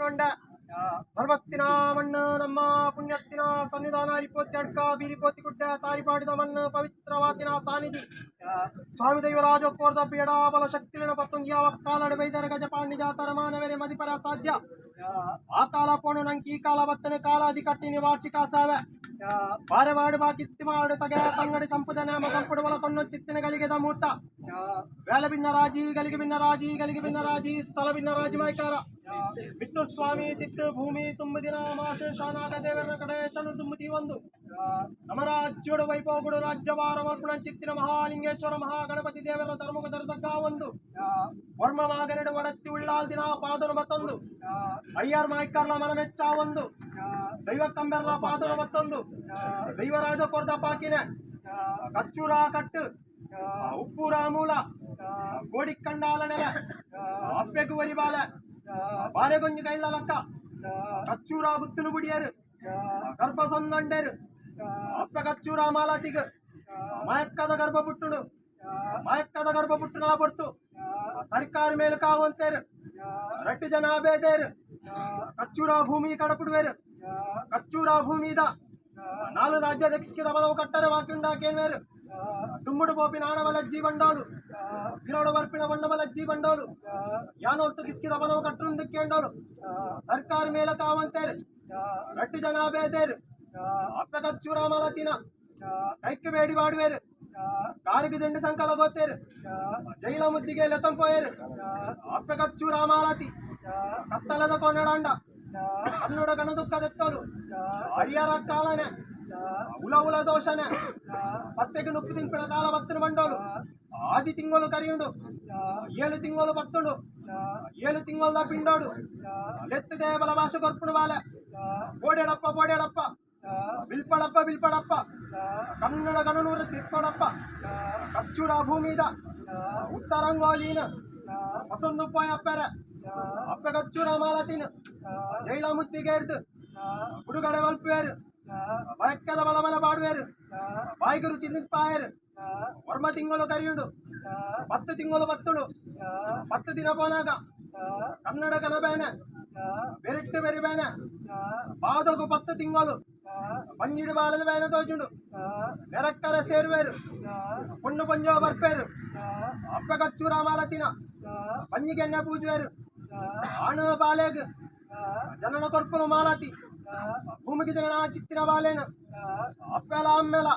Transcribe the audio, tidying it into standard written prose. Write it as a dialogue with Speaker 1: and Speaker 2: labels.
Speaker 1: ಕೊಂಡ ಸರ್ವತ್ತಿನ ಮಣ್ಣು ನಮ್ಮ ಪುಣ್ಯತ್ತಿನ ಸನ್ನಿಧಾನ ರಿಪೋತಿ ಅಡ್ಕ ಬೀರಿಪೋತಿ ಗುಡ್ಡ ತಾರಿಪಾಡಿದ ಮಣ್ಣು ಪವಿತ್ರವಾತಿನ ಸಾನಿಧಿ ಸ್ವಾಮಿ ದೈವರಾಜ ಕೋರ್ದ ಬೇಡ ಬಲ ಶಕ್ತಿಲಿನ ಪತ್ತೊಂದು ಯಾವ ಕಾಲಡ ಬೈದರ ಗಜಪಾಂಡಿ ಜಾತರ ಮಾನವರೇ ಮದಿಪರ ಸಾಧ್ಯ ಆ ಕಾಲ ಪೋಣು ನಂಗೆ ಈ ಕಾಲ ಬತ್ತನೆ ಕಾಲಾದಿ ಕಟ್ಟಿನಿ ವಾರ್ಷಿಕ ಸಾವೆ ಬಾರೆ ಮಾಡು ಬಾಕಿತ್ತಿ ಮಾಡು ತಗೆ ತಂಗಡಿ ಸಂಪದ ನೇಮ ಸಂಪುಡು ಒಲ ಕೊನ್ನು ಚಿತ್ತಿನ ಗಲಿಗೆದ ಮೂರ್ತ ವೇಲ ಭಿನ್ನ ರಾಜಿ ಗಲಿಗೆ ಭಿನ್ನ ರಾಜಿ ಗಲಿಗೆ ಭಿನ್ನ ರಾಜಿ ಸ್ಥಳ ಭಿನ್ನ ರಾಜಿ ಮೈಕಾರ ಬಿಟ್ಟು ಸ್ವಾಮಿ ತಿಟ್ಟು ಭೂಮಿ ತುಂಬ ದಿನ ಮಾಷ ಶಾನಾಗ ದೇವರ ಕಡೆ ಶನು ತುಂಬುತ್ತಿ ಒಂದು ನಮ್ಮ ರಾಜ್ಯೋಡು ವೈಭವಗುಡು ರಾಜ್ಯವಾರ ಮಲ್ಪುಣ ಚಿತ್ತಿನ ಮಹಾಲಿಂಗೇಶ್ವರ ಮಹಾಗಣಪತಿ ದೇವರ ಧರ್ಮಗ ದರ್ದಗ್ಗ ಒಂದು ವರ್ಮ ಮಾಗನೆಡು ಒಡತ್ತಿ ಉಳ್ಳಾಲ್ ದಿನ ಪಾದನು ಮತ್ತೊಂದು ಅಯ್ಯರ್ ಮಾಯ್ಕರ್ಲ ಮನಮೆಚ್ಚ ಒಂದು ದೈವ ಕಂಬೆರ್ಲ ಪಾದನು ಮತ್ತೊಂದು ದೈವರಾಜ ಕೊರ್ದ ಪಾಕಿನೆ ಕಚ್ಚೂರ ಕಟ್ಟು ಉಪ್ಪೂರ ಮೂಲ ಗೋಡಿ ಕಂಡಾಲ ನೆಲ ಅಪ್ಪೆಗು ವರಿಬಾಲ ಬಾರೆಗೊಂಜು ಕೈಲ ಲಕ್ಕ ಕಚ್ಚೂರ ಬುತ್ತಲು ಬುಡಿಯರು ಗರ್ಭ ಸಂದಂಡರು ಅಪ್ಪ ಕಚ್ಚೂರ ಮಾಲಾತಿಗ ಮಯಕ್ಕದ ಗರ್ಭ ಬುಟ್ಟುಡು ಮಯಕ್ಕದ ಗರ್ಭ ಬುಟ್ಟುನ ಬೊಟ್ಟು ಸರ್ಕಾರ ಮೇಲೆ ಕಾವಂತೇರು ರಟ್ಟು ಜನ ಬೇದೇರು ಕಚ್ಚೂರ ಭೂಮಿ ಕಡಪುಡುವೇರು ಕಚ್ಚೂರ ಭೂಮಿದ ನಾಲು ರಾಜ್ಯ ದಕ್ಷಿದ ಬಲವು ಕಟ್ಟರೆ ವಾಕಿಂಡಾಕೇನೇರು ದುಮ್ಮುಡು ಬೋಪಿನ ಆಣವಲಜ್ಜಿ ಬಂಡೋಲು ಗಿರೋಡು ಬರ್ಪಿನ ಬಣ್ಣವಲಜ್ಜಿ ಬಂಡೋಲು ಯಾನೊತ್ತು ಕಿಸ್ಕಿದ ಬಲವು ಕಟ್ಟುಂದಕ್ಕೆ ಎಂಡೋಲು ಸರ್ಕಾರ ಮೇಲೆ ಕಾವಂತೇರು ರಟ್ಟು ಜನ ಬೇದೇರು ಅಪ್ಪ ಕಚ್ಚೂರ ಮಲತಿನ ಕೈಕ್ಕೆ ಬೇಡಿ ಬಾಡುವೇರು ಕಾರಿಗೆ ದಂಡು ಸಂಕಲ ಗೋತೇರು ಜೈಲ ಮುದ್ದಿಗೆ ಲೆತಂಪೋಯರು ಅಪ್ಪ ಕಚ್ಚೂರ ಮಾಲತಿ ಕತ್ತಲದ ಕೊನೆಡಾಂಡ ಕನ್ನಡ ಗಣದುಃಖದೆತ್ತಲು ಹರಿಯರ ಕಾಲನೆ ಉಲ ಉಲ ದೋಷನೆ ಪತ್ತೆಗೆ ನುಪ್ಪು ತಿಂಪಿನ ಕಾಲ ಬತ್ತನ ಬಂಡೋಲು ಆಜಿ ತಿಂಗಳು ಕರಿಯುಂಡು 7 ತಿಂಗಳು ಬತ್ತುಂಡು 7 ತಿಂಗಳದ ಪಿಂಡೋಡು ಲೆತ್ತದೆ ಬಲ ಭಾಷೆ ಕೊರ್ಪುಣು ಬಾಲೆ ಬೋಡೆಡಪ್ಪ ಬೋಡೆಡಪ್ಪ ಬಿಲ್ಪಡಪ್ಪ ಬಿಲ್ಪಡಪ್ಪ ಕನ್ನಡ ಗಣನೂರ ತಿರ್ಪಡಪ್ಪ ಕಚ್ಚೂರ ಭೂಮಿದ ಉತ್ತರಂಗೋಲೀನ ಹೊಸೊಂದು ಪಾಯ ಅಪ್ಪರೆ ಅಪ್ಪ ಕಚ್ಚೂರ ಮಾಲತಿನ ಜೈಲ ಮುತ್ತಿಗೆ ಹಿಡ್ದು ಹುಡುಗಡೆ ಮಲ್ಪೇರು ಬಯಕ್ಕದ ಬಲಮಲ ಬಾಡುವೇರು ಬಾಯಿಗರು ಚಿಂದಿಪ್ಪಾಯರು ವರ್ಮ ತಿಂಗಳು ಕರಿಯುಂಡು 10 ತಿಂಗಳು ಬತ್ತುಡು 10 ದಿನ ಪೋನಾಗ ಕನ್ನಡ ಕನಬೇನೆ ಬೆರಿಟ್ಟು ಬೆರಿಬೇನೆ ಬಾದಗು 10 ತಿಂಗಳು ಪಂಜಿಡು ಬಾಳದ ಬೇನೆ ತೋಜುಂಡು ನೆರಕ್ಕರ ಸೇರುವೇರು ಪೊಣ್ಣು ಪಂಜೋ ಬರ್ಪೇರು ಅಪ್ಪ ಕಚ್ಚೂರ ಮಾಲತಿನ ಪಂಜಿಗೆ ಎಣ್ಣೆ ಪೂಜುವೇರು ಆಣು ಬಾಲೆಗ್ ಜನನ ಕೊರ್ಪುನು ಮಾಲತಿ ಭೂಮಿಗೆ ಜಗನ ಚಿತ್ತಿನ ಬಾಲೇನು ಅಪ್ಪೆಲ ಅಮ್ಮೆಲ